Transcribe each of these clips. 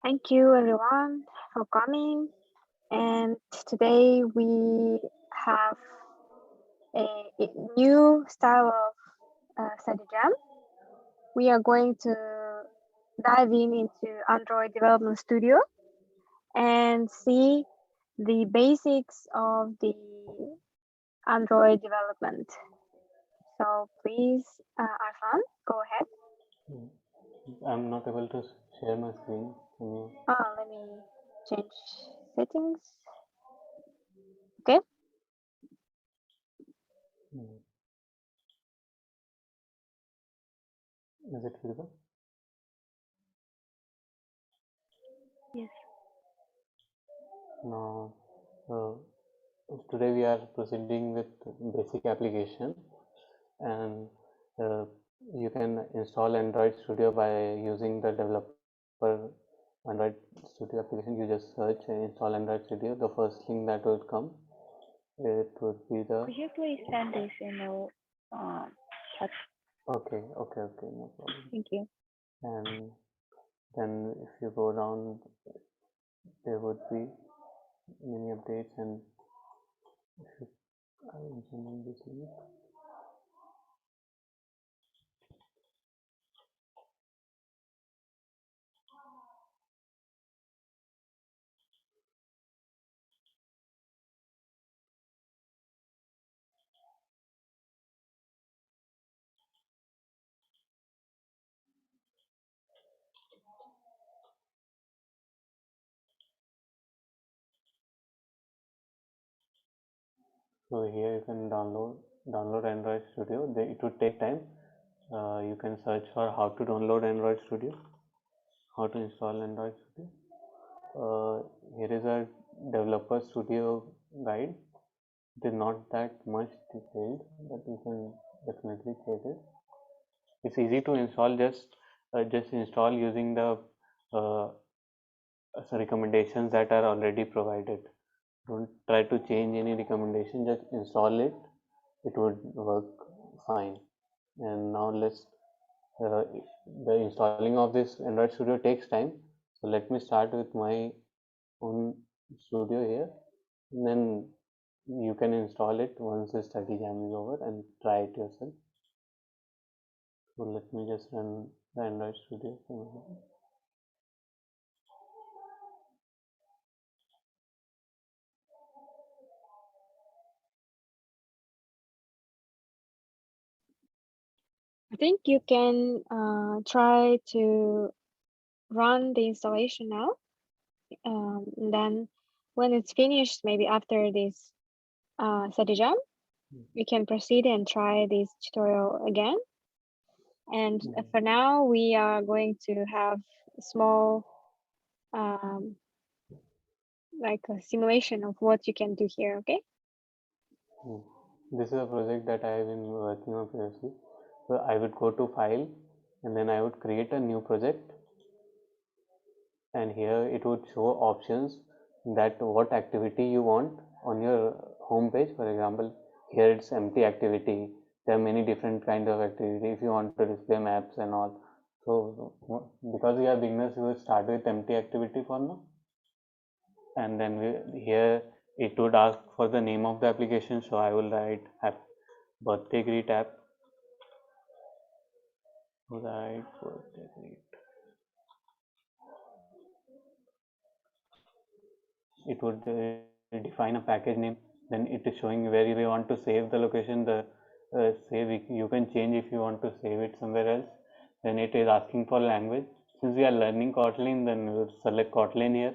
Thank you everyone for coming. And today we have a new style of study jam. We are going to dive into Android Development Studio and see the basics of the Android development. So please, Arfan, go ahead. I'm not able to share my screen. Can you? Let me change settings. Okay. Is it visible? Yes. Now, today we are proceeding with basic application, and you can install Android Studio by using the developer Android Studio application. You just search and install Android Studio. The first link that will come, it would be the. Could you please send this in the chat? Okay, no problem. Thank you. And then if you go down, there would be many updates, and if I will implement this link. So here you can download Android Studio. It would take time. You can search for how to download Android Studio, how to install Android Studio. Here is a developer studio guide. It is not that much detailed, but you can definitely check it. It's easy to install. Just install using the recommendations that are already provided. Don't try to change any recommendation. Just install it. It would work fine. And now the installing of this Android Studio takes time. So let me start with my own studio here, and then you can install it once the study jam is over and try it yourself. So let me just run the Android Studio. I think you can try to run the installation now. Then when it's finished, maybe after this study jam, we can proceed and try this tutorial again. And for now, we are going to have a small like a simulation of what you can do here, okay? This is a project that I have been working on previously. So I would go to file, and then I would create a new project, and here it would show options that what activity you want on your home page. For example, here it's empty activity. There are many different kind of activity if you want to display maps and all. So because we are beginners, we will start with empty activity for now, and then here it would ask for the name of the application. So I will write birthday greet app. Right, birthday greet. It would define a package name. Then it is showing where we want to save the location. The save you can change if you want to save it somewhere else. Then it is asking for language. Since we are learning Kotlin, then we will select Kotlin here.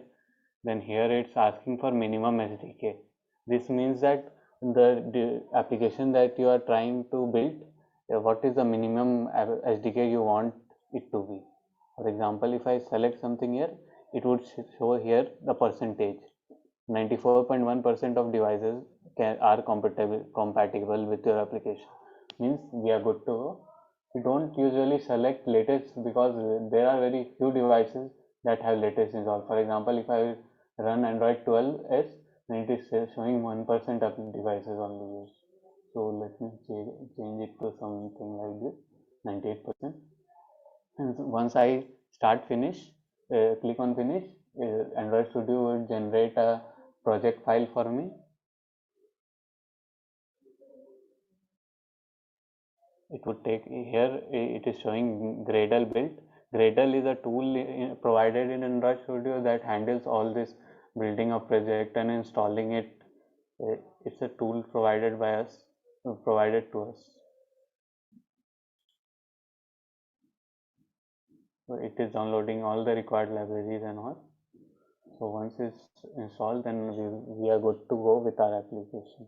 Then here it's asking for minimum SDK. This means that the application that you are trying to build, what is the minimum SDK you want it to be. For example, if I select something here, it would show here the percentage. 94.1% of devices are compatible with your application. Means we are good to go. We don't usually select latest because there are very few devices that have latest installed. For example, if I run Android 12s, then it is showing 1% of devices only used. So let me change it to something like this, 98%. And once I start finish, click on finish, Android Studio will generate a project file for me. It would take here, it is showing Gradle built. Gradle is a tool provided in Android Studio that handles all this building of project and installing it. It's a tool provided by us, provided to us. So it is downloading all the required libraries and all. So once it's installed, then we are good to go with our application.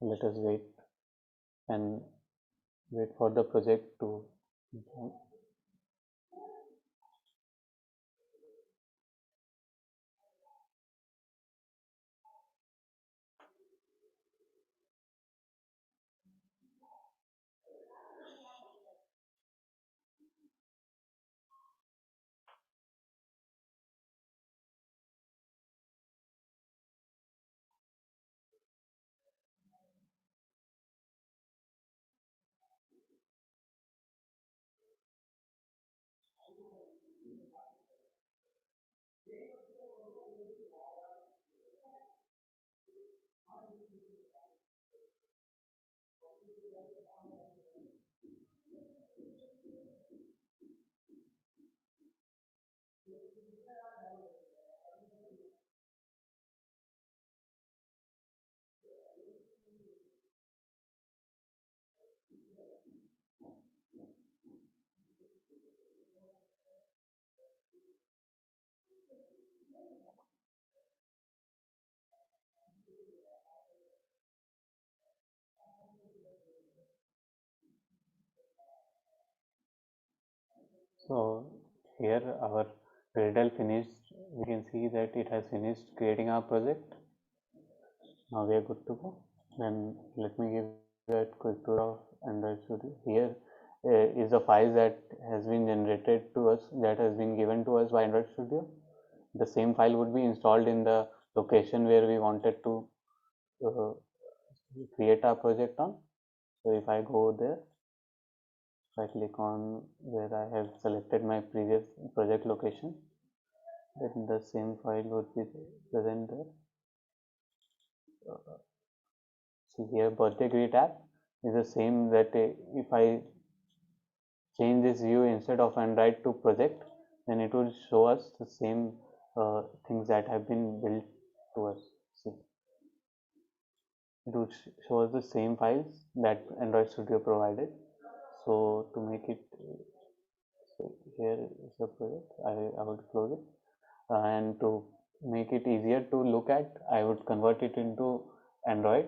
Let us wait and wait for the project to install. So here our Gradle finished. We can see that it has finished creating our project. Now we are good to go. Then let me give a quick tour of Android Studio. Here is the file that has been generated to us, that has been given to us by Android Studio. The same file would be installed in the location where we wanted to uh, create our project on. So if I go there, if I click on where I have selected my previous project location, then the same file would be present there. See here, birthday greet app is the same, that if I change this view instead of Android to project, then it will show us the same things that have been built to us. See, it would show us the same files that Android Studio provided. So to make it, so here is the project. I would close it, and to make it easier to look at, I would convert it into Android.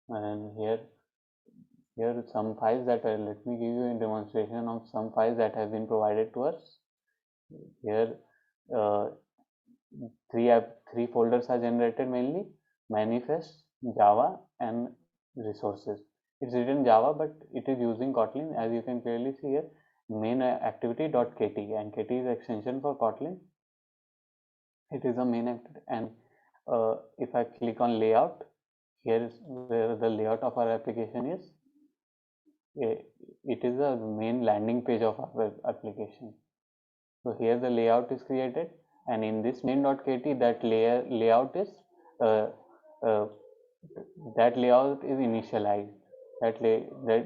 And here some files that let me give you a demonstration of some files that have been provided to us. Here uh, three folders are generated, mainly manifest, Java, and resources. It's written Java, but it is using Kotlin, as you can clearly see here. Main activity.kt, and kt is extension for Kotlin. It is a main activity, and if I click on layout, here is where the layout of our application is. It is the main landing page of our web application. So here the layout is created, and in this main.kt, that layout is initialized. That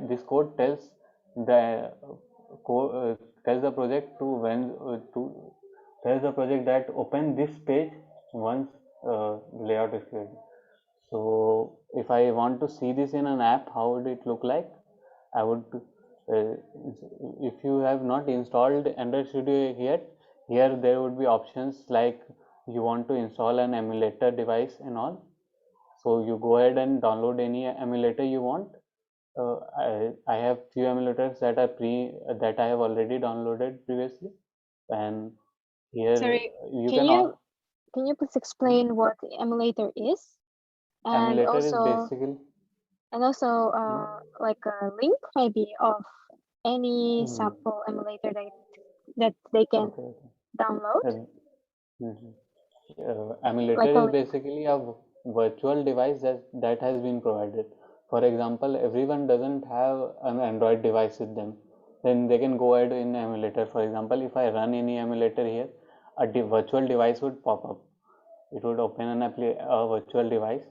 this code tells the tells the project to when to tells the project that open this page once layout is created. So if I want to see this in an app, how would it look like? I would, if you have not installed Android Studio yet, here there would be options like you want to install an emulator device and all. So you go ahead and download any emulator you want. I have few emulators that are that I have already downloaded previously, and here Sorry, you can can. you please explain what the emulator is? And Emulator is also basically. and also like a link maybe of any Hmm. sample emulator that they can Okay. download. Emulator Like a is link. basically a virtual device that has been provided. For example, everyone doesn't have an Android device with them. then they can go ahead in emulator. For example, if I run any emulator here, a virtual device would pop up. It would open a virtual device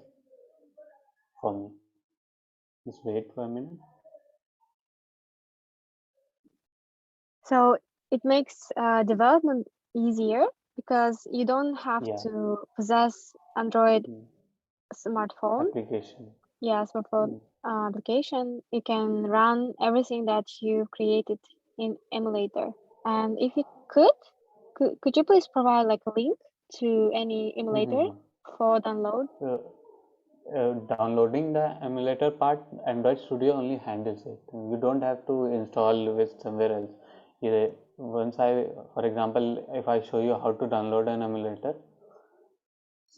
for me. Just wait for a minute. So it makes development easier because you don't have Yeah. to possess Android smartphone. Application. Yeah, smartphone application. You can run everything that you created in emulator. And if you could you please provide like a link to any emulator for download? Downloading the emulator part, Android Studio only handles it. You don't have to install with somewhere else. For example, if I show you how to download an emulator,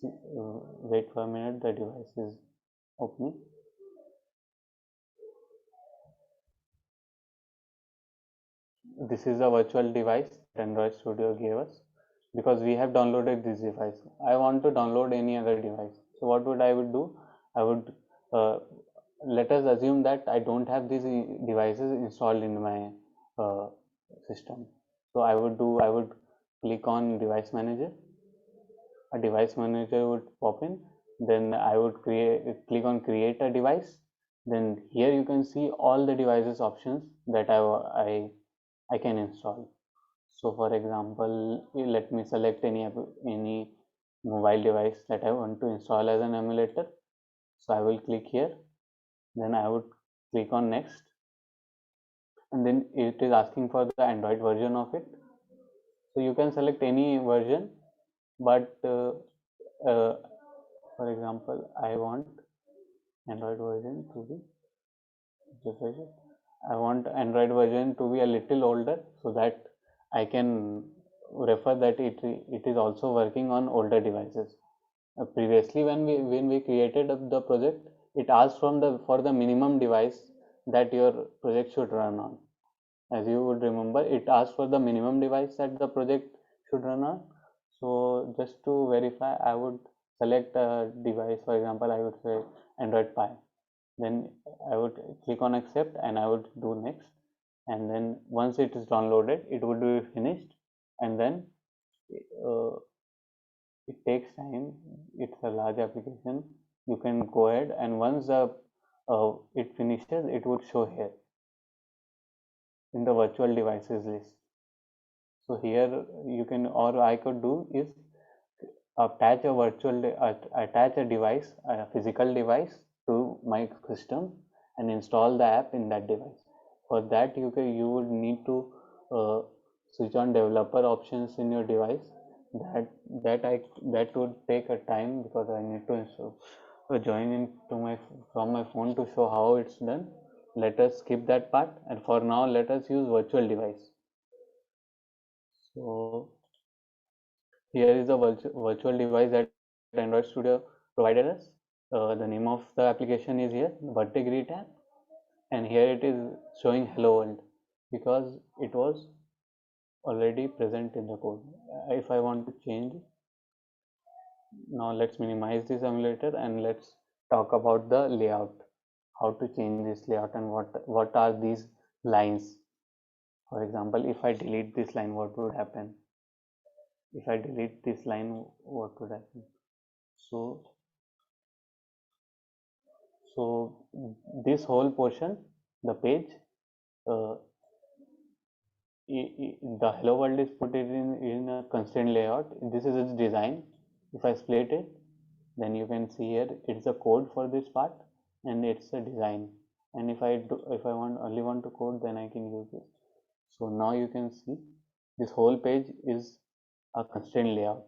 wait for a minute, the device is opening. This is a virtual device that Android Studio gave us because we have downloaded this device. I want to download any other device. So what would I do? I would let us assume that I don't have these devices installed in my system. So I would click on device manager. A device manager would pop in. Then I would click on create a device. Then here you can see all the devices options that I can install. So for example, let me select any mobile device that I want to install as an emulator. So I will click here, then I would click on next, and then it is asking for the Android version of it. So you can select any version, but for example, I want Android version to be I want Android version to be a little older so that I can refer that it is also working on older devices. Previously, when we created the project, it asked for the minimum device that your project should run on. As you would remember, it asked for the minimum device that the project should run on. So just to verify, I would select a device. For example, I would say Android Pie. Then I would click on accept and I would do next. And then once it is downloaded, it would be finished. And then it takes time. It's a large application. You can go ahead, and once it finishes, it would show here in the virtual devices list. So here you can, or I could do is attach a device, a physical device to my system and install the app in that device. For that, you would need to switch on developer options in your device. That would take a time because I need to join into from my phone to show how it's done. Let us skip that part, and for now let us use virtual device. So here is the virtual device that Android Studio provided us. The name of the application is here, Vertigreet app, and here it is showing hello world because it was already present in the code. If I want to change, now let's minimize this emulator and let's talk about the layout, how to change this layout and what are these lines. For example, if I delete this line, what would happen? If I delete this line, what would happen? So this whole portion, the page, the hello world is put it in a constraint layout. This is its design. If I split it, then you can see here it's a code for this part and it's a design. And if I only want to code, then I can use this. So now you can see this whole page is a constraint layout.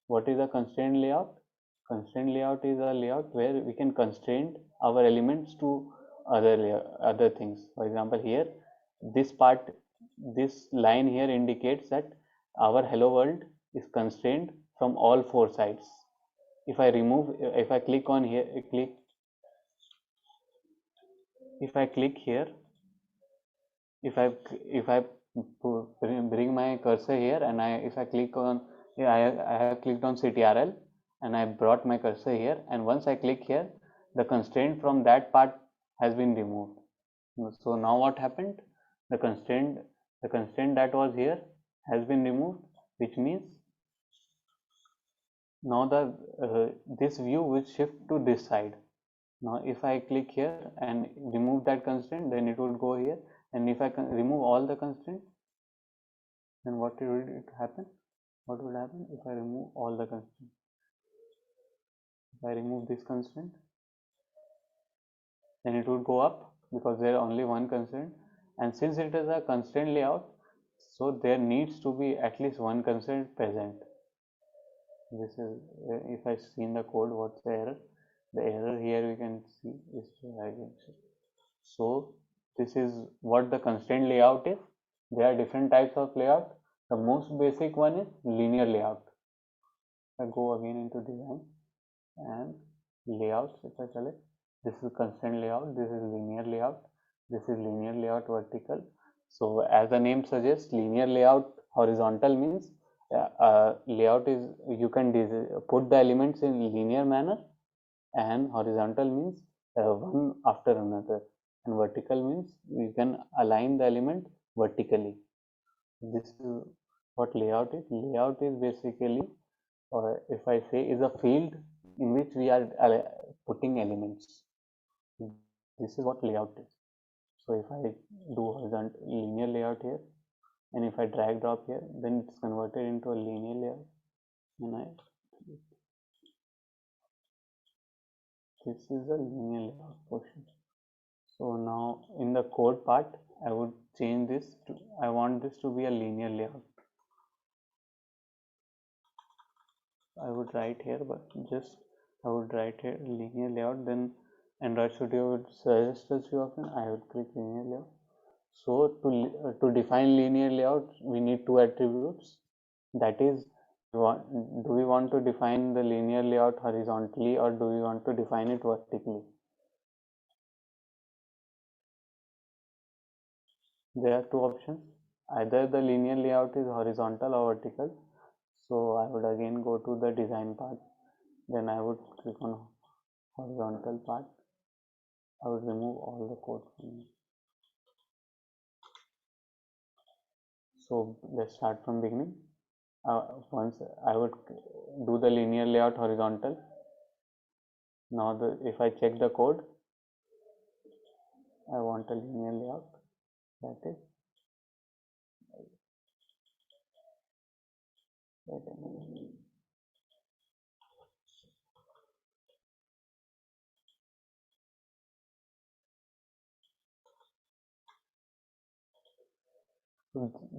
What is a constraint layout? Constraint layout is a layout where we can constrain our elements to other things. For example, here this part, this line here indicates that our hello world is constrained from all four sides. If I click on here, if I click here, if I bring my cursor here and if I click on, I have clicked on CTRL and I brought my cursor here, and once I click here, the constraint from that part has been removed. So now what happened? the constraint that was here has been removed, which means now this view will shift to this side. Now if I click here and remove that constraint, then it would go here, and if I can remove all the constraints, then what would happen? What would happen if I remove all the constraints? If I remove this constraint, then it would go up because there is only one constraint, and since it is a constraint layout, so there needs to be at least one constraint present. This is if I see in the code, what's the error? The error here we can see is so this is what the constraint layout is. There are different types of layout. The most basic one is linear layout. I go again into design and layouts. If I select, this is constraint layout, this is linear layout, this is linear layout vertical. So as the name suggests, linear layout horizontal means layout is you can put the elements in linear manner, and horizontal means one after another, and vertical means you can align the element vertically. This is what layout is. Layout is basically, or if I say, is a field in which we are putting elements. This is what layout is. So if I do horizontal linear layout here, and if I drag drop here, then it's converted into a linear layout, and this is a linear layout portion. So now in the code part, I would change this to, I want this to be a linear layout. I would write here, but just I would write here linear layout, then Android Studio would suggest us few options. I would click linear layout. So to define linear layout, we need two attributes. That is, do we want to define the linear layout horizontally, or do we want to define it vertically? There are two options. Either the linear layout is horizontal or vertical. So I would again go to the design part. Then I would click on horizontal part. I would remove all the code from here. So let's start from beginning. Once I would do the linear layout horizontal. Now if I check the code, I want a linear layout. That is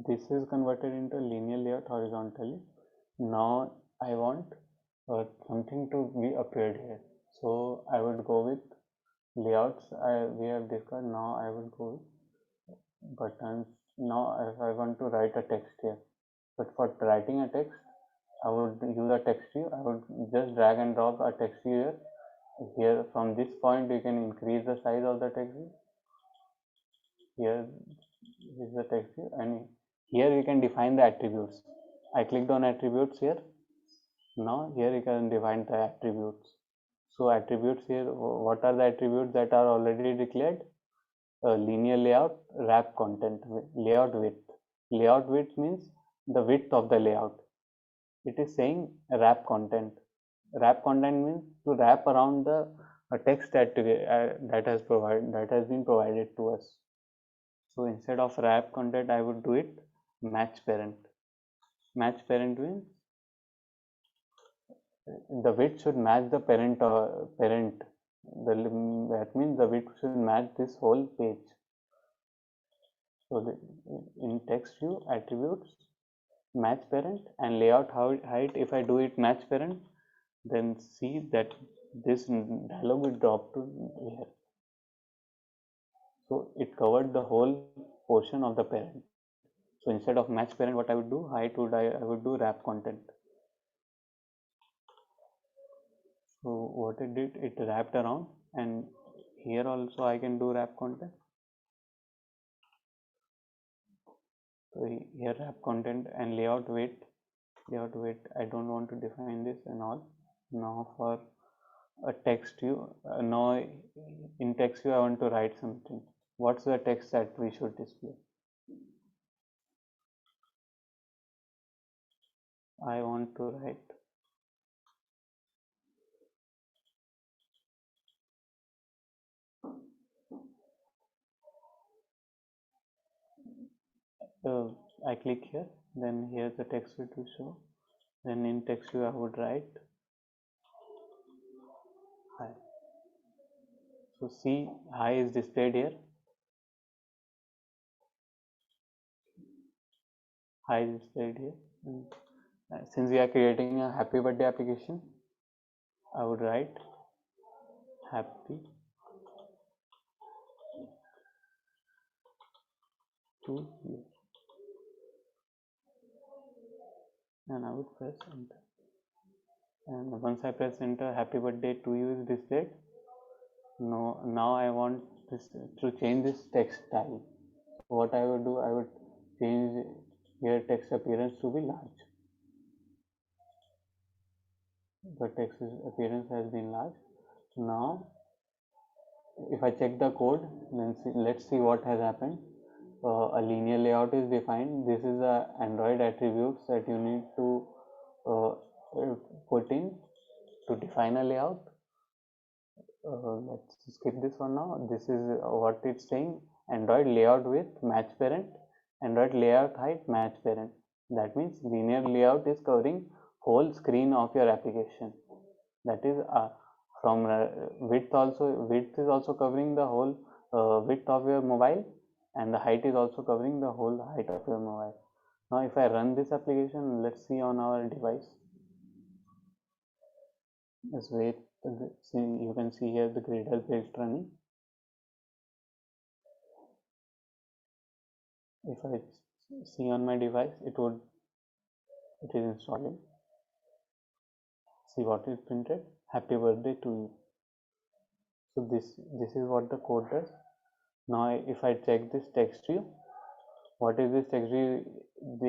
this is converted into linear layout horizontally. Now I want something to be appeared here. So I would go with layouts we have discussed. Now I would go with buttons. Now if I want to write a text here, but for writing a text, I would use a text view. I would just drag and drop a text view here. Here from this point you can increase the size of the text view. Here is the text view, and here you can define the attributes. I clicked on attributes here. Now here you can define the attributes. So attributes here, what are the attributes that are already declared? Linear layout, wrap content, layout width. Layout width means the width of the layout. It is saying wrap content. Wrap content means to wrap around the text that has been provided to us. So instead of wrap content, I would do it match parent. Match parent means the width should match the parent. That means the width should match this whole page. So in text view, attributes, match parent, and layout height. If I do it match parent, then see that this dialog will drop to here. So it covered the whole portion of the parent. So instead of match parent, what I would do, height would I would do wrap content. So what it did, it wrapped around, and here also I can do wrap content. So here wrap content and layout weight. Layout weight, I don't want to define this and all. Now for a text view, now in text view I want to write something. What's the text that we should display? I want to write I click here, then here the text view to show, then in text view I would write hi. So see, hi is displayed here. Hi is displayed here. Since we are creating a happy birthday application, I would write happy to you, and I would press enter. And once I press enter, happy birthday to you is displayed. No, now I want this to change this text style. So what I would do, I would change here text appearance to be large. The text appearance has been large. Now if I check the code, then let's see what has happened. A linear layout is defined. This is the Android attributes that you need to put in to define a layout. Let's skip this one now. This is what it's saying: Android layout width match parent, Android layout height match parent. That means linear layout is covering whole screen of your application. That is from width is also covering the whole width of your mobile, and the height is also covering the whole height of your mobile. Now if I run this application, let's see on our device. Let's wait. See, you can see here the Gradle build running. If I see on my device, it is installing. See what is printed: happy birthday to you. So this is what the code does. Now if I check this text view, what is this text view?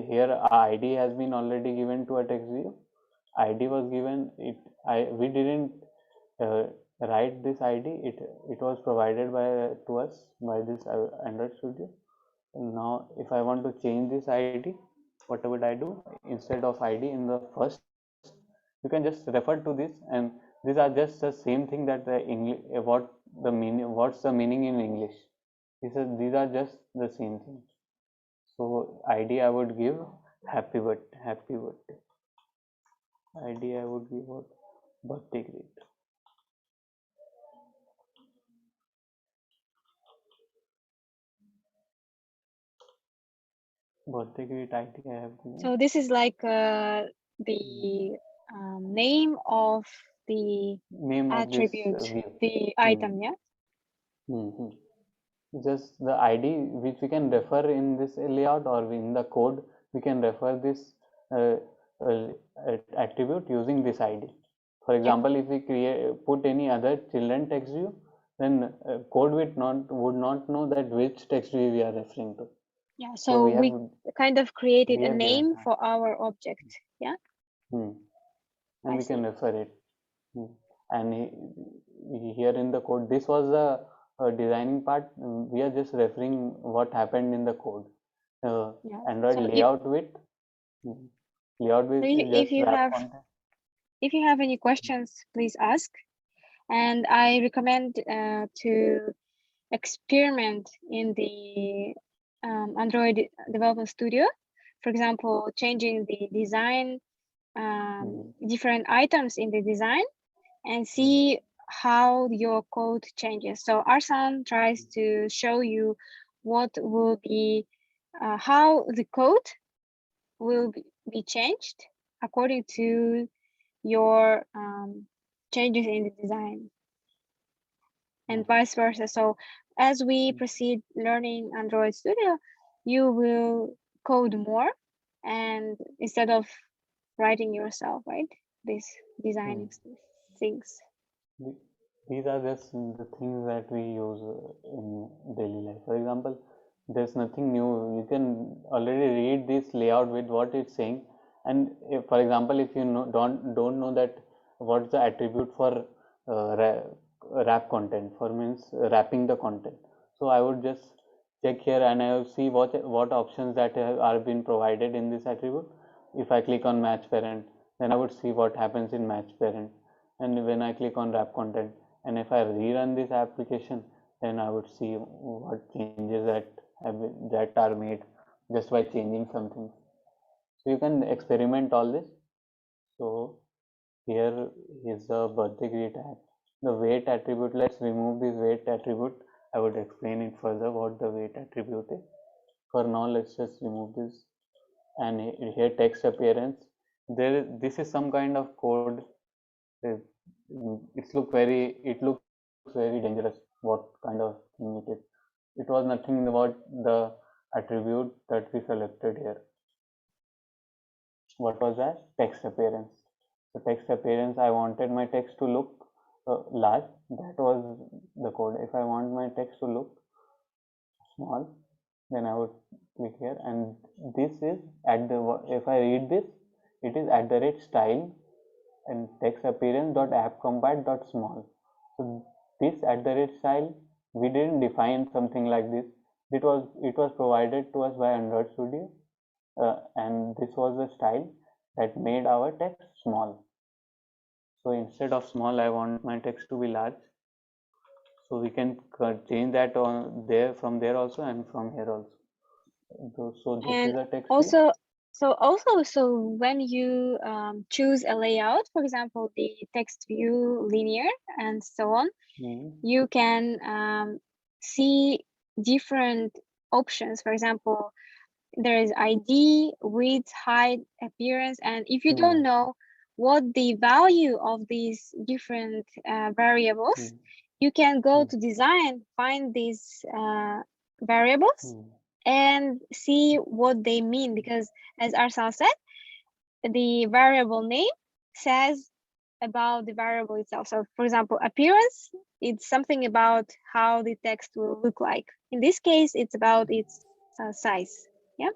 Here ID has been already given to a text view. ID was given. We didn't write this ID. It was provided to us by this Android Studio. Now if I want to change this ID, what would I do? Instead of ID in the first, you can just refer to this, and these are just the same thing that the English, what's the meaning in English. These are just the same thing. So ID I would give happy birthday. ID I would give what? Birthday greet. Birthday greet ID I have given. So this is like the name of the Name of this attribute, view. the item, yeah? Just the ID which we can refer in this layout, or in the code we can refer this attribute using this ID. For example, if we put any other children text view, then code would not know that which text view we are referring to. Yeah, so we kind of created a name for our object, yeah? And we can refer it. And here in the code, this was the designing part. We are just referring what happened in the code. Android layout width. Layout width is just wrap content. If you have any questions, please ask. And I recommend to experiment in the Android Development Studio. For example, changing the design, different items in the design, and see how your code changes. So Arsan tries to show you what will be, how the code will be changed according to your changes in the design, and vice versa. So as we proceed learning Android Studio, you will code more, and instead of writing yourself, right? This designing things. These are just the things that we use in daily life. For example, there's nothing new. You can already read this layout with what it's saying, and if, for example, if you don't know that what's the attribute for wrap content, for means wrapping the content. So I would just check here and I will see what options that are been provided in this attribute. if I click on match parent, then I would see what happens in match parent. And when I click on wrap content, and if I rerun this application, then I would see what changes that are made just by changing something. So you can experiment all this. So here is the birthday greet app. The weight attribute, let's remove this weight attribute. I would explain it further what the weight attribute is. For now, let's just remove this. And here text appearance. This is some kind of code. It looks very dangerous. What kind of thing it is? It was nothing about the attribute that we selected here. What was that? Text appearance. So text appearance, I wanted my text to look large. That was the code. If I want my text to look small, then I would click here, and this is if I read this, it is @style and text appearance dot app compat dot small. So this @style, we didn't define something like this. It was provided to us by Android Studio, and this was the style that made our text small. So instead of small, I want my text to be large. So we can change that on there, from there also, and from here also. So this And is a text also, so when you choose a layout, for example, the text view, linear, and so on, you can see different options. For example, there is ID, width, height, appearance, and if you don't know what the value of these different variables, you can go to design, find these variables, and see what they mean, because as Arsal said, the variable name says about the variable itself. So for example, appearance, it's something about how the text will look like. In this case, it's about its size. Yeah.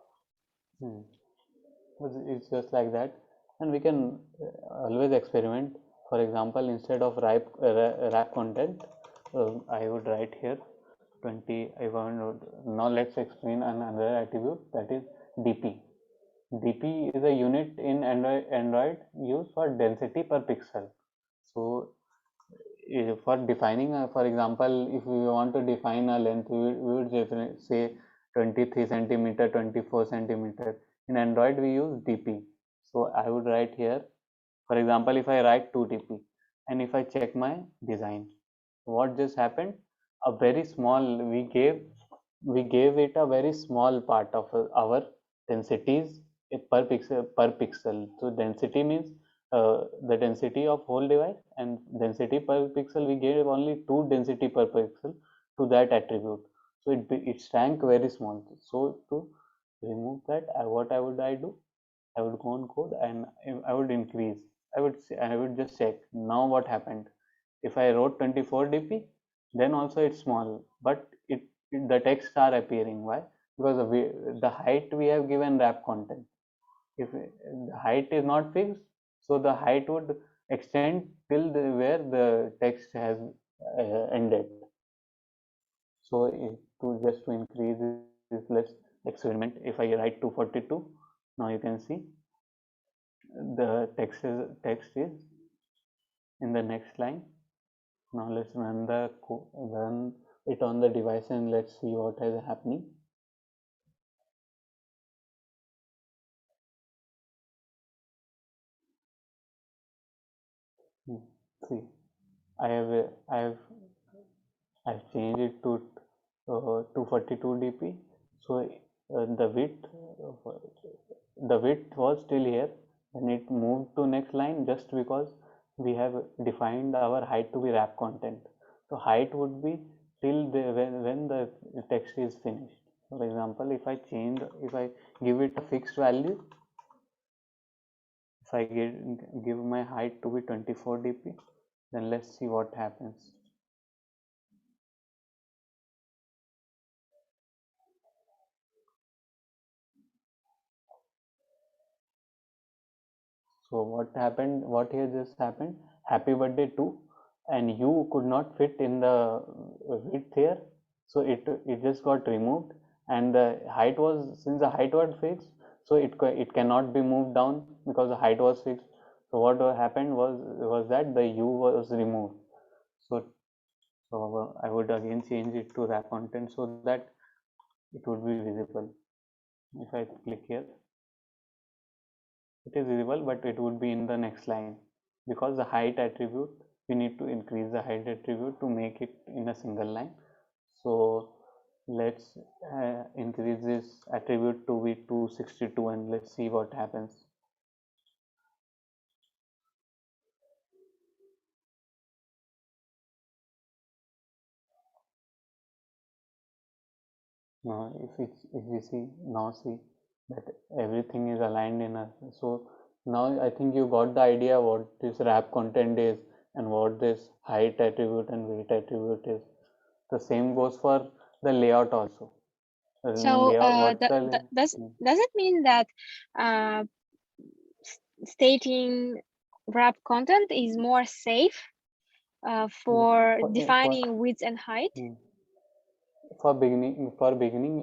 It's just like that, and we can always experiment. For example, instead of wrap content, I would write here 20. Now let's explain another attribute, that is DP. DP is a unit in Android used for density per pixel. So for defining, for example, if we want to define a length, we would say 23 centimeter, 24 centimeter. In Android, we use DP. So I would write here, for example, if I write 2DP, and if I check my design, what just happened? A very small, we gave it a very small part of our densities per pixel. So density means the density of whole device, and density per pixel, we gave only 2 density per pixel to that attribute. So it shrank very small. So to remove that, what I would do? I would go on code and I would increase. I would just check now what happened. If I wrote 24 dp, then also it's small, but the text are appearing. Why? Because the height we have given wrap content. If the height is not fixed, so the height would extend till where the text has ended. So to increase this, let's experiment. If I write 242, now you can see the text is in the next line. Now let's run it on the device and let's see what is happening. See, I've changed it to 242 dp. So the width was still here, and it moved to next line just because we have defined our height to be wrap content. So height would be till when the text is finished. For example, if I give it a fixed value, if I give my height to be 24 dp, then let's see what happens. So what here just happened? Happy birthday to, and you could not fit in the width here, so it just got removed, and the height was, since the height was fixed, so it cannot be moved down because the height was fixed. So what happened was that the U was removed. So I would again change it to wrap content so that it would be visible. If I click here, it is visible, but it would be in the next line, because the height attribute, we need to increase the height attribute to make it in a single line. So let's increase this attribute to be 262 and let's see what happens. Now if we see that everything is aligned in a, so now I think you got the idea what this wrap content is and what this height attribute and weight attribute is. The same goes for the layout also. So does it mean that stating wrap content is more safe for defining width and height? For beginning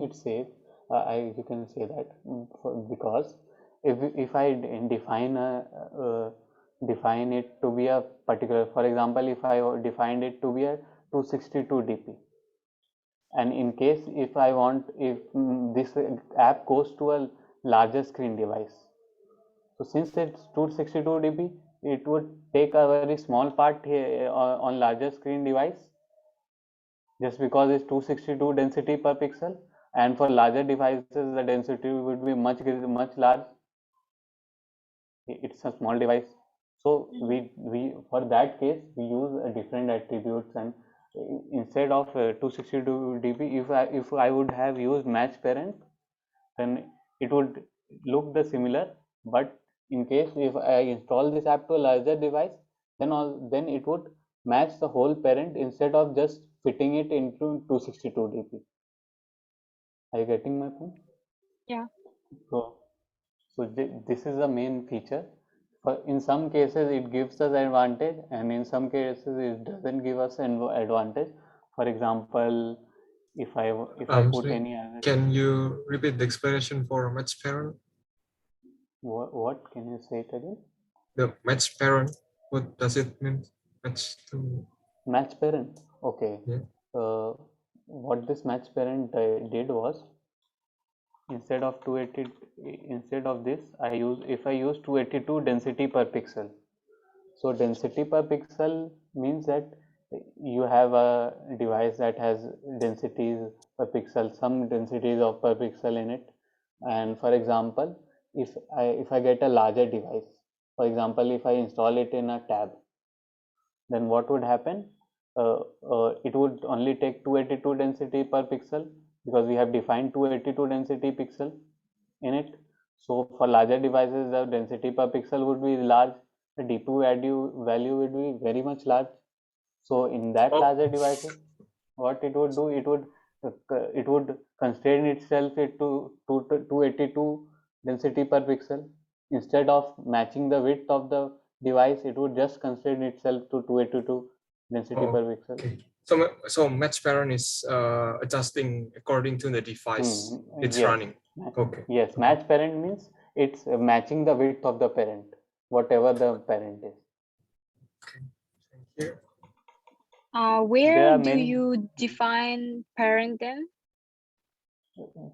it's safe. You can say that because if I define it to be a particular, for example, if I defined it to be a 262 dp, and in case if I want, if this app goes to a larger screen device, so since it's 262 dp, it would take a very small part here on larger screen device, just because it's 262 density per pixel, and for larger devices the density would be much large. It's a small device, so we for that case we use different attributes, and instead of 262 dp, if I would have used match parent, then it would look the similar, but in case if I install this app to a larger device, then it would match the whole parent instead of just fitting it into 262 dp. Are you getting my point? Yeah. So this is the main feature. In some cases it gives us advantage, and in some cases it doesn't give us an advantage. For example, if I put any other, can you repeat the explanation for match parent? What can you say it again? The match parent, what does it mean? Match parent. Okay. Yeah. What this match parent did was, instead of this, if I use 282 density per pixel. So density per pixel means that you have a device that has densities per pixel, some densities of per pixel in it. And for example, if I get a larger device, for example, if I install it in a tab, then what would happen? It would only take 282 density per pixel, because we have defined 282 density pixel in it. So for larger devices, the density per pixel would be large, the DP value would be very much large. So in that larger devices, what it would do, it would constrain itself to 282 density per pixel. Instead of matching the width of the device, it would just constrain itself to 282 density per pixel. Okay. So match parent is adjusting according to the device it's running. Okay. Yes, match parent means it's matching the width of the parent, whatever the parent is. Okay. Thank you. Where do you define parent then?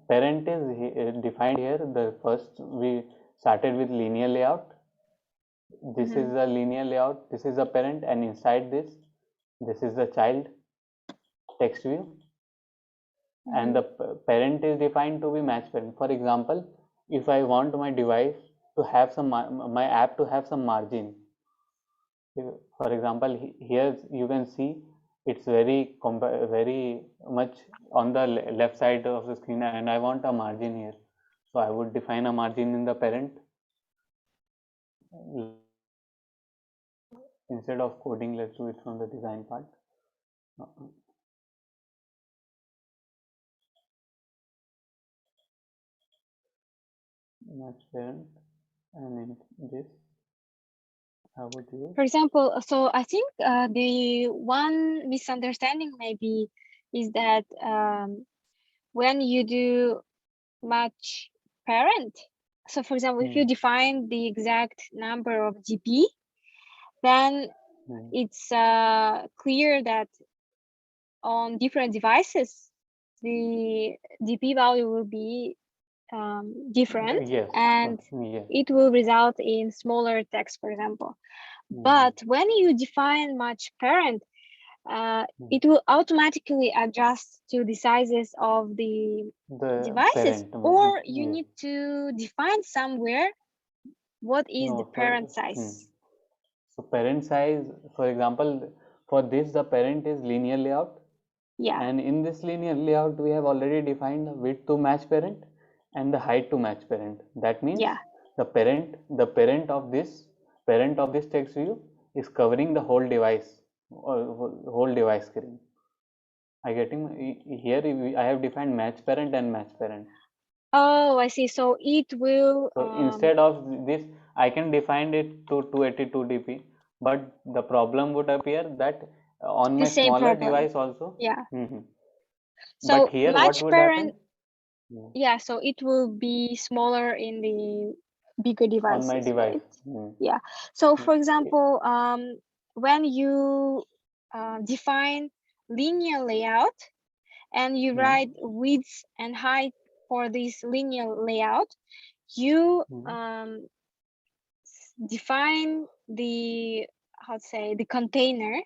Parent is defined here. The first we started with linear layout. This is the linear layout. This is the parent, and inside this is the child text view. And the parent is defined to be match parent. For example, if I want my device to have my app to have some margin, for example, here you can see it's very much on the left side of the screen, and I want a margin here, so I would define a margin in the parent. Instead of coding, let's do it from the design part. Match parent, and in this, how would you? For example, so I think the one misunderstanding maybe is that when you do match parent, So for example, if you define the exact number of dp, then it's clear that on different devices, the dp value will be different, Yes. and Yes. it will result in smaller text, for example. But when you define match parent, it will automatically adjust to the sizes of the devices, parent. or you Yes. need to define somewhere what is the No, parent size. So parent size, for example, for this the parent is linear layout. Yeah. And in this linear layout, we have already defined the width to match parent and the height to match parent. That means the parent of this text view is covering the whole device, whole device screen. I getting here. I have defined match parent and match parent. Oh, I see. So it will. So instead of this, I can define it to 282 dp, but the problem would appear that on my smaller device also. Yeah. So but here what would happen? Yeah, so it will be smaller in the bigger devices. On my device. Right? Yeah. So for example, when you define linear layout and you write width and height for this linear layout, you define the, how to say, the container,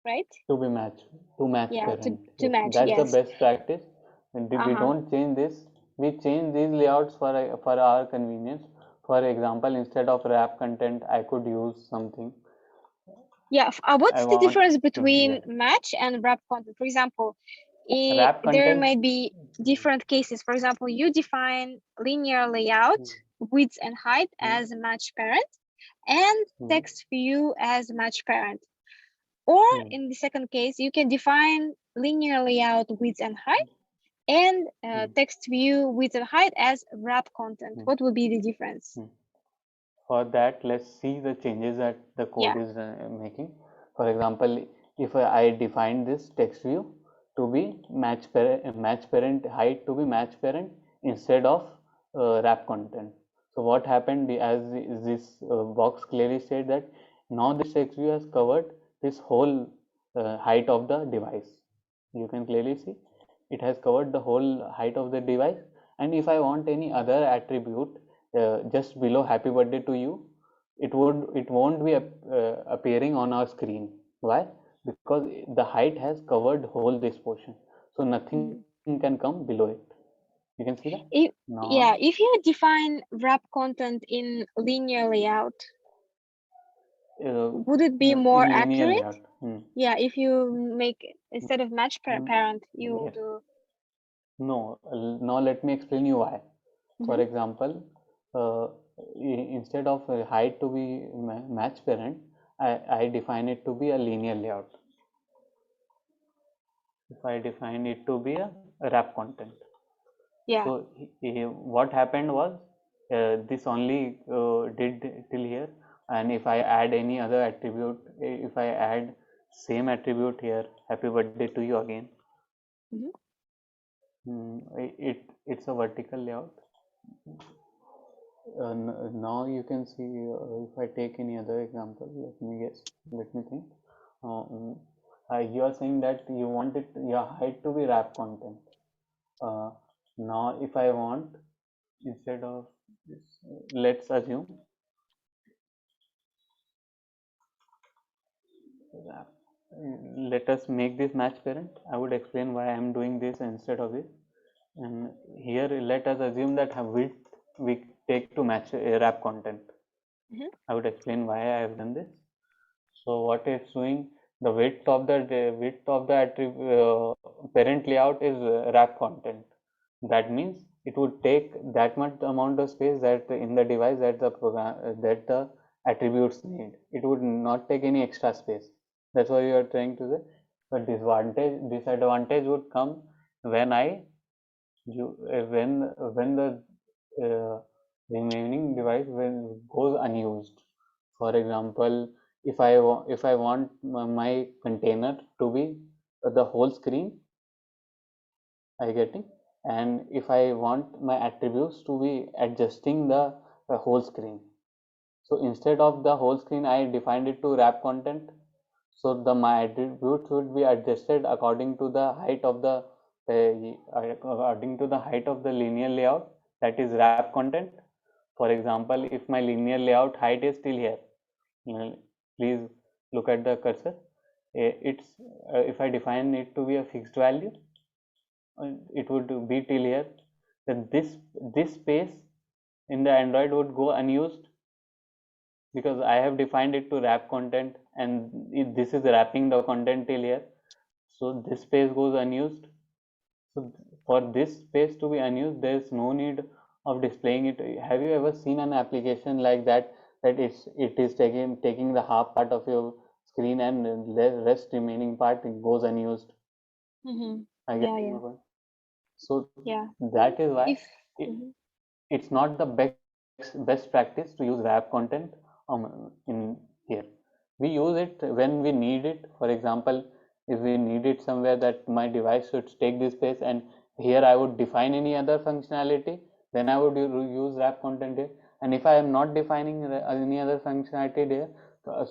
right? To be matched, to match parent. To match, that's yes. the best practice. And we don't change this. We change these layouts for our convenience. For example, instead of wrap content, I could use something. Yeah. What's the difference between match and wrap content? For example, there might be different cases. For example, you define linear layout, width and height as match parent, and text view as match parent. Or in the second case, you can define linear layout, width and height, and text view, width and height as wrap content. What will be the difference? For that, let's see the changes that the code is making. For example, if I define this text view to be match parent, height to be match parent instead of wrap content. So what happened, as this box clearly said, that now this text view has covered this whole height of the device. You can clearly see it has covered the whole height of the device. And if I want any other attribute just below happy birthday to you, it won't be appearing on our screen. Why? Because the height has covered whole this portion, so nothing can come below it. You can see that. If you define wrap content in linear layout, would it be more accurate? Yeah, if you make, instead of match parent, you do. No, now let me explain you why. For example, instead of height to be match parent, I define it to be a linear layout. If I define it to be a wrap content. So what happened was this only did till here, and if I add any other attribute, if I add same attribute here, happy birthday to you again, it's a vertical layout. Now you can see if I take any other example, let me think. You are saying that you want your height to be wrap content. Now if I want, instead of this, let's assume let us make this match parent. I would explain why I am doing this instead of this. And here let us assume that width we take to match wrap content. I would explain why I have done this. So what it's doing, the width of the parent layout is wrap content. That means it would take that much amount of space that in the device that the attributes need. It would not take any extra space. That's what you are trying to say. But disadvantage would come when when the remaining device goes unused. For example, if I want my container to be the whole screen, I getting, and if I want my attributes to be adjusting the whole screen. So instead of the whole screen, I defined it to wrap content. So my attributes would be adjusted according to the height of the linear layout, that is wrap content. For example, if my linear layout height is till here, please look at the cursor. It's if I define it to be a fixed value, it would be till here. Then this space in the Android would go unused because I have defined it to wrap content, and this is wrapping the content till here. So this space goes unused. So for this space to be unused, there is no need of displaying it. Have you ever seen an application like that, that it is taking the half part of your screen and the rest remaining part goes unused? I get Yeah, your yeah, point. So yeah. that is why If it, mhm. it's not the best practice to use wrap content in here. We use it when we need it. For example, if we need it somewhere that my device should take this space, and here I would define any other functionality, then I would use wrap content here. And if I am not defining any other functionality there,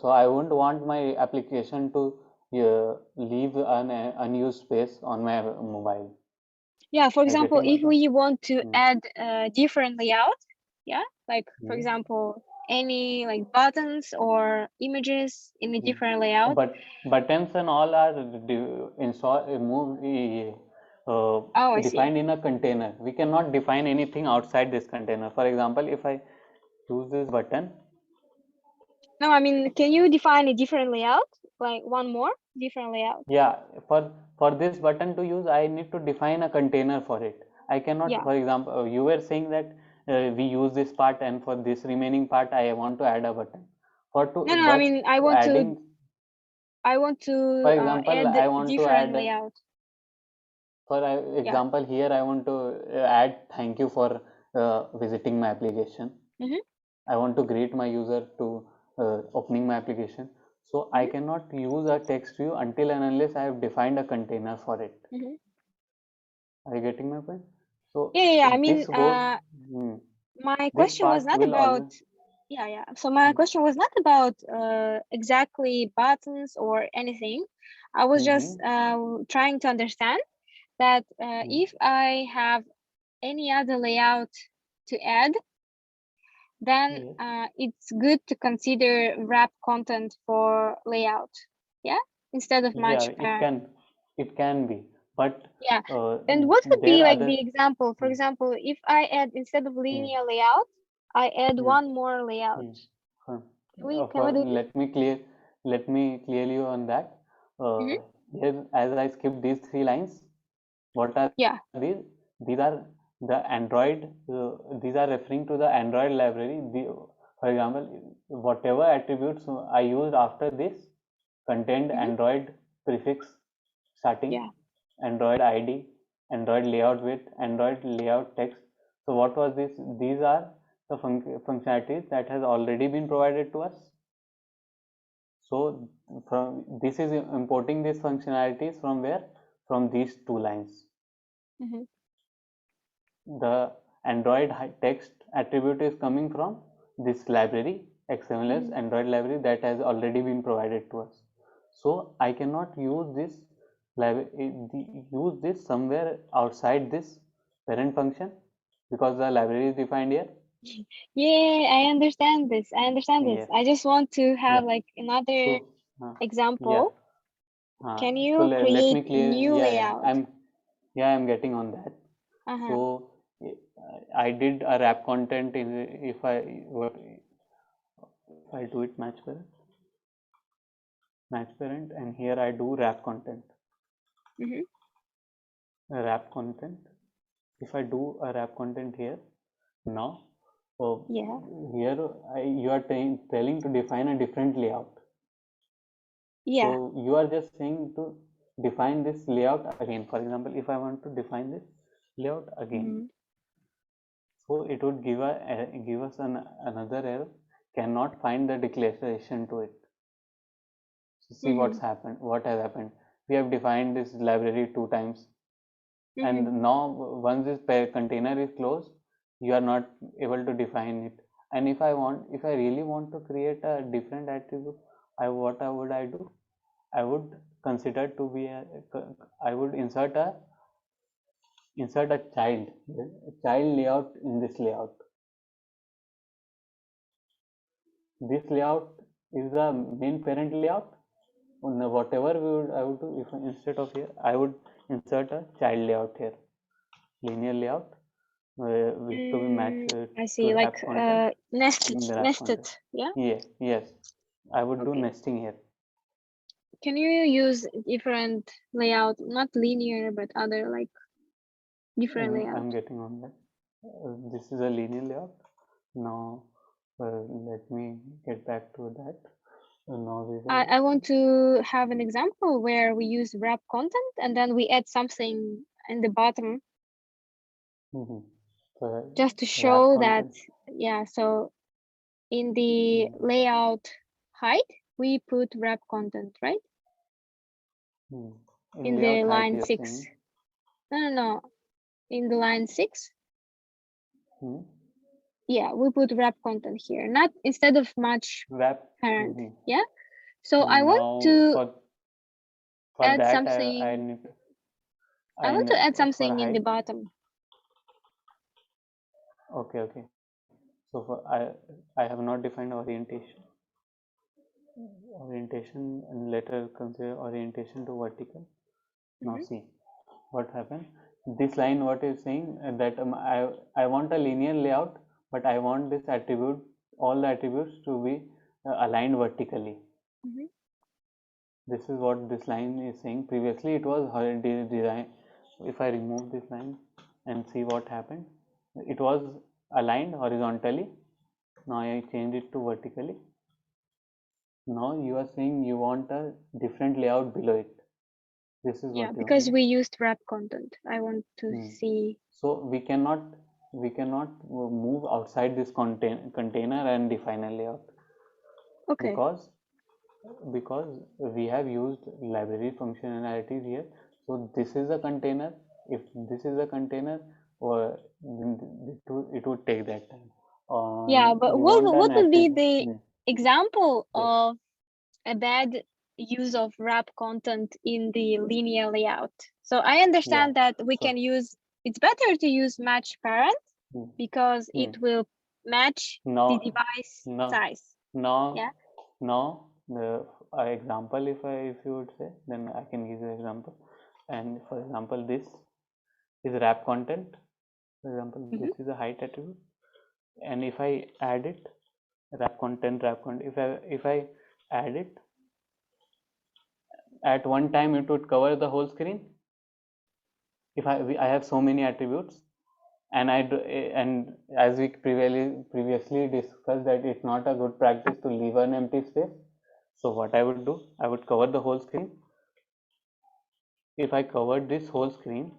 so I won't want my application to leave an unused space on my mobile. Yeah, for Are you example, getting my if point? we want to Mm. add different layout, yeah, like for Mm. example, any like buttons or images in a Mm. different layout. But buttons and all are Oh, I see. defined in a container. We cannot define anything outside this container. For example, if I choose this button, No, I mean, can you define a different layout, like one more different layout? yeah, for this button to use, I need to define a container for it. I cannot, Yeah. for example, you were saying that we use this part, and for this remaining part, I want to add a button. No, I mean, I want to for example, add I want to different add. layout. For Yeah. example, here I want to add thank you for visiting my application. I want to greet my user to opening my application. So I cannot use a text view until and unless I have defined a container for it. Are you getting my point? So Yeah. I mean, this goes. my This question was part not will about. always. Yeah. So my question was not about exactly buttons or anything. I was just trying to understand that if I have any other layout to add, then it's good to consider wrap content for layout, yeah, instead of match parent. It can be, but Yeah. And what would be there like other. the example? For example, if I add instead of linear layout, I add one more layout. Can we do this? Let me clear you on that. Here, as I skipped these 3 lines, what are Yeah. these? These are the Android. These are referring to the Android library. For example, whatever attributes I used after this contained Android prefix starting, Yeah. Android ID, Android layout width, Android layout text. So what was this? These are the functionalities that has already been provided to us. So this is importing these functionalities from where? From these 2 lines. The Android text attribute is coming from this library, XMLS Android library, that has already been provided to us. So I cannot use this somewhere outside this parent function because the library is defined here. Yeah, I understand this. Yes. I just want to have Yeah. like another So example. Can so you let me create clear. new layout? I'm getting on that. So I did a wrap content if I do it match parent, and here I do wrap content. Wrap content. If I do a wrap content here now, here you are telling to define a different layout. Yeah. So you are just saying to define this layout again. For example, if I want to define this layout again, so it would give us another error, cannot find the declaration to it. So see what has happened. We have defined this library 2 times. And now once this container is closed, you are not able to define it. And if I really want to create a different attribute, what would I do? I would consider to be I would insert a child layout in this layout. This layout is the main parent layout. Whatever I would do, if instead of here, I would insert a child layout here, linear layout, which to be matched. I see, like nested. Yeah. Yes, I would do nesting here. Can you use different layout, not linear, but other like different layout? I'm getting on that. This is a linear layout. Now, let me get back to that. Now I want to have an example where we use wrap content and then we add something in the bottom. So just to show that, so in the layout height, we put wrap content, right? In the line 6. No. In the line 6. Yeah, we put wrap content here, not instead of match parent. Yeah. So I want to add something. I want to add something in the bottom. Okay. So for I have not defined orientation, and later consider orientation to vertical. Now see what happened. This line, what is saying that I want a linear layout, but I want this attribute, all the attributes to be aligned vertically. This is what this line is saying. Previously it was design. If I remove this line and see what happened, it was aligned horizontally. Now I change it to vertically. Now you are saying you want a different layout below it. This is what because we used wrap content. I want to see. So we cannot move outside this container and define a layout. Okay. Because we have used library functionalities here. So this is a container. If this is a container, or it would take that time. But what would be the example of a bad use of wrap content in the linear layout? So I understand that we can use, it's better to use match parent because it will match the device size. Now the example, if you would say, then I can give you an example. And for example, this is wrap content. For example, this is a height attribute, and if I add it, wrap content, if I add it at one time, it would cover the whole screen. If I have so many attributes, and as we previously discussed, that it's not a good practice to leave an empty space. So what I would do, I would cover the whole screen. If I covered this whole screen,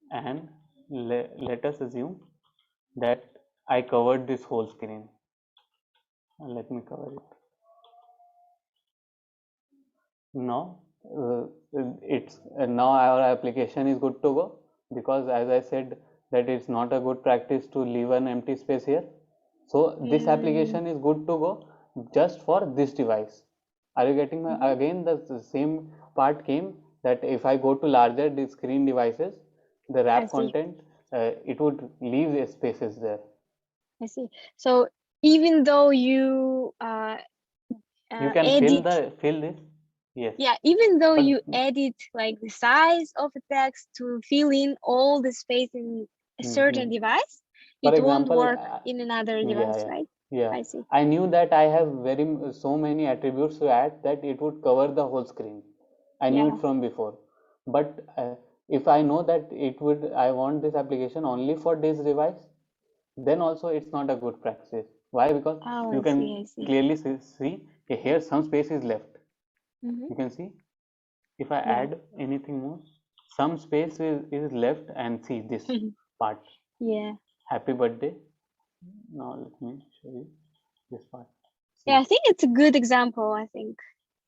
and let us assume that I covered this whole screen. Let me cover it. Now now our application is good to go, because as I said that it's not a good practice to leave an empty space here. So this application is good to go just for this device. Are you getting again the same part came, that if I go to larger screen devices, the wrap content it would leave spaces there. I see. So even though you you can fill this. Yes. Yeah, even though you edit like the size of a text to fill in all the space in a certain device, it won't work in another device, right? Yeah, I see. I knew that I have so many attributes to add that it would cover the whole screen. I knew it from before. But if I know that I want this application only for this device, then also it's not a good practice. Why? Because you can clearly see here some space is left. You can see if I add anything more, some space is left, and see this part. Happy birthday. Now let me show you this part. See. Yeah, I think it's a good example. I think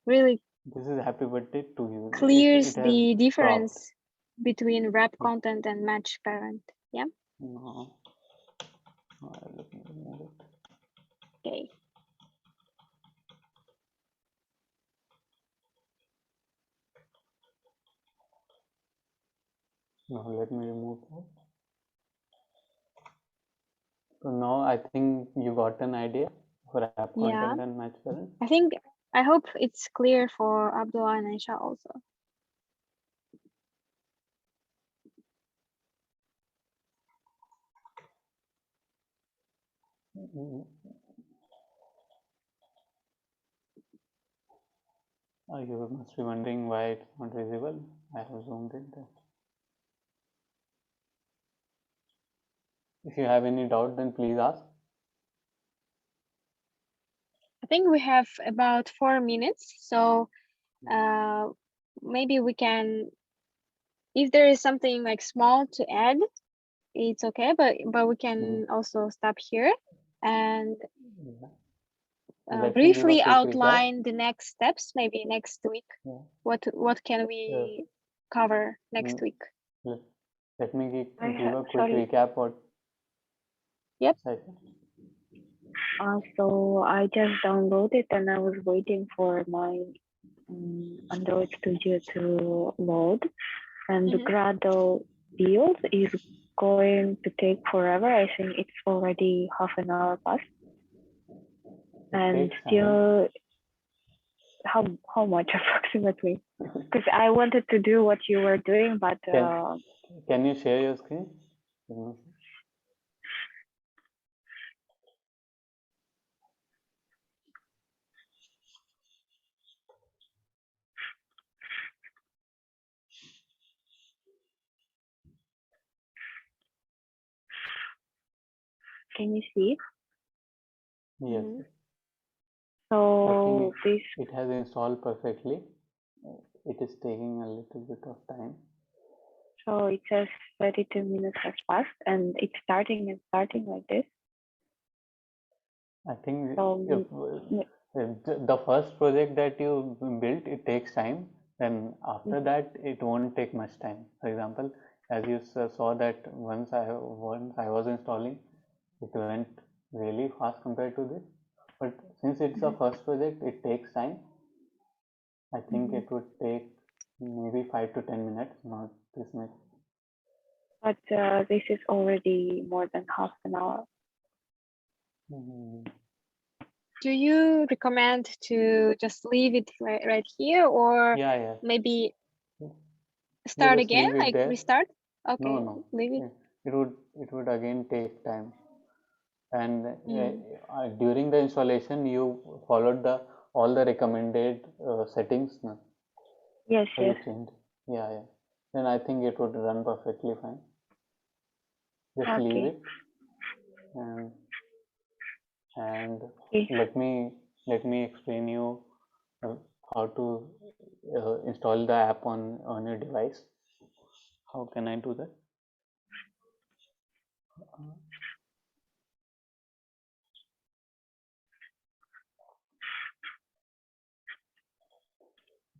really This is happy birthday to you. clears It has the stopped. difference between wrap Yeah. content and match parent. Yeah. No. Let me remove it. Okay. No, let me remove that. So now I think you got an idea for app Yeah. content and match parent. I hope it's clear for Abdullah and Aisha also. You must be wondering why it's not visible. I have zoomed it there. If you have any doubt, then please ask. I think we have about 4 minutes, so maybe we can, if there is something like small to add, it's okay, but we can also stop here and Let me give a briefly quick recap. outline the next steps, maybe next week. Yeah. What can we cover next week? Let me give a quick Sorry. recap what. Yep. So I just downloaded and I was waiting for my Android Studio to load, and the Gradle build is going to take forever. I think it's already half an hour past. And still, how much approximately? Because I wanted to do what you were doing, but can you share your screen? can you see? Yes. So this, it has installed perfectly. It is taking a little bit of time. So it says 32 minutes has passed, and it's starting like this. I think So, the first project that you built, it takes time. Then after that, it won't take much time. For example, as you saw that once I was installing, it went really fast compared to this. But since it's a first project, it takes time. I think it would take maybe 5 to 10 minutes, not this much. But this is already more than half an hour. Do you recommend to just leave it right here, or maybe start again, like restart? Okay, no. leave it. It would again take time. And during the installation, you followed all the recommended settings. No? Yes. You changed. Yeah. Then I think it would run perfectly fine. Just leave it, and let me explain you how to install the app on your device. How can I do that?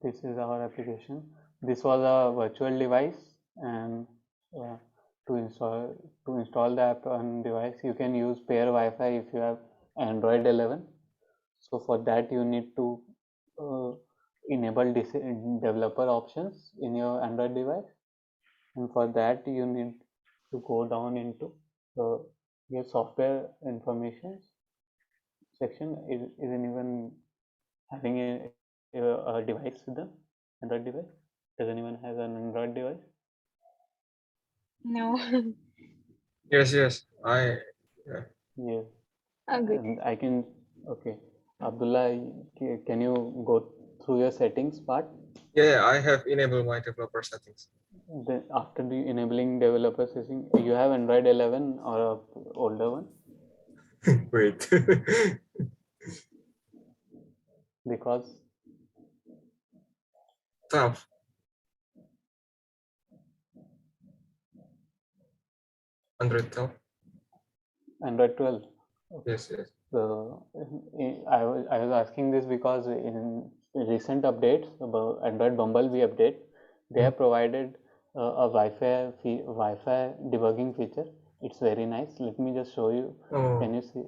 This is our application. This was a virtual device, and to install the app on device, you can use pair Wi-Fi if you have Android 11. So for that, you need to enable developer options in your Android device, and for that you need to go down into your software information section. Is anyone having a device with them? Android device? Does anyone have an Android device? No. Yes. Yes. Good. I can. Okay, Abdullah, can you go through your settings part? Yeah, I have enabled my developer settings. Then after enabling developer settings, you have Android 11 or a older one? Wait. Because 12. Android 12. Android 12. Yes. So I was asking this because in recent updates about Android Bumblebee update, they have provided a Wi-Fi debugging feature. It's very nice. Let me just show you. Oh. Can you see?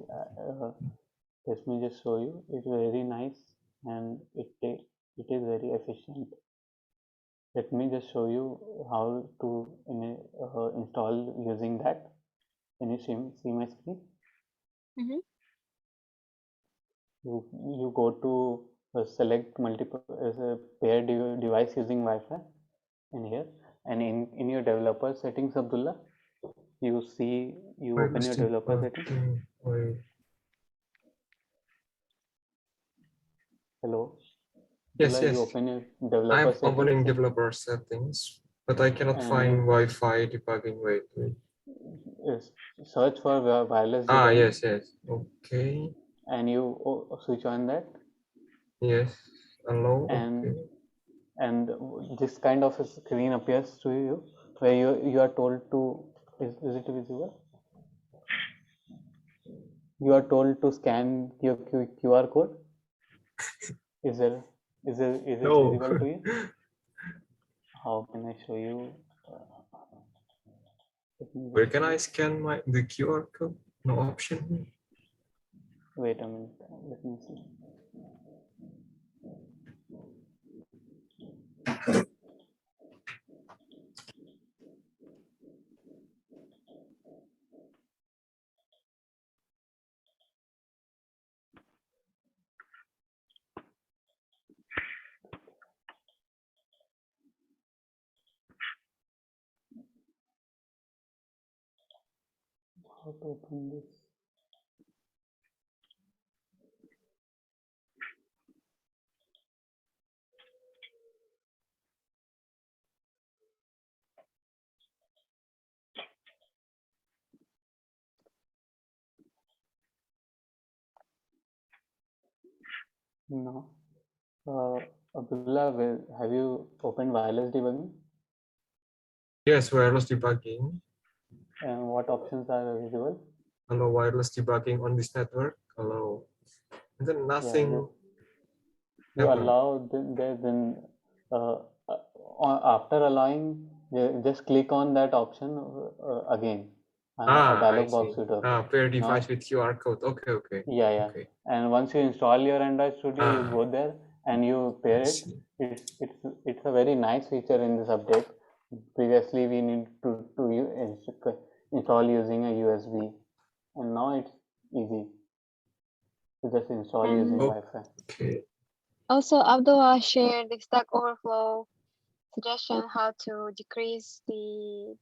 Let me just show you. It's very nice and it is very efficient. Let me just show you how to install using that. Can you see my screen? Mm-hmm. You go to select multiple pair device using Wi-Fi in here, and in your developer settings, Abdullah, you open your developer settings. Wait. Hello. Yes, Abdullah, yes. you open your developer I'm settings. opening developer settings, but I cannot find Wi-Fi debugging. Wait. Search for wireless debugging. Yes. Okay. And you switch on that. Yes. Allow. And okay. And this kind of a screen appears to you where you are told to, is it visible? You are told to scan your QR code. Is it No. visible to you? How can I show you? Where can I scan the QR code? No option. Wait a minute. Let me see. How to open this? No. Abdullah, have you opened wireless debugging? Yes, wireless debugging. And what options are visible? Allow wireless debugging on this network. Allow. And then nothing. You allow then after allowing, just click on that option again. A dialog box will open. Pair device with QR code. Okay. Yeah. Okay. And once you install your Android Studio, you go there and you pair it. It's a very nice feature in this update. Previously, we need to install using a USB, and now it's easy to just install using Wi-Fi. Okay. Also, Abdullah shared the Stack Overflow suggestion how to decrease the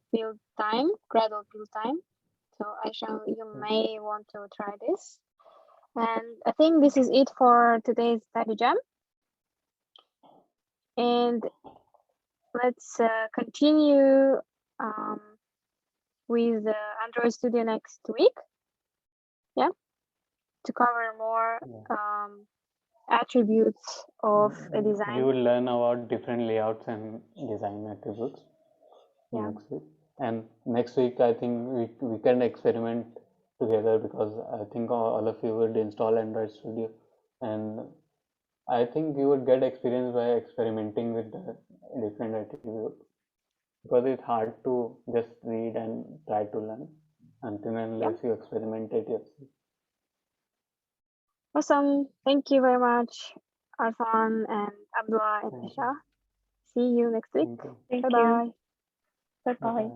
gradual build time. So Aisha, you may want to try this. And I think this is it for today's study jam. And let's continue with Android Studio next week. Yeah, to cover more attributes of a design. You will learn about different layouts and design attributes next week. And next week, I think we can experiment together, because I think all of you would install Android Studio, and I think you would get experience by experimenting with the different attributes, because it's hard to just read and try to learn until unless you experiment it yourself. Awesome. Thank you very much, Arfan and Abdullah and Aisha. See you next week. Thank Bye-bye. you. Bye-bye.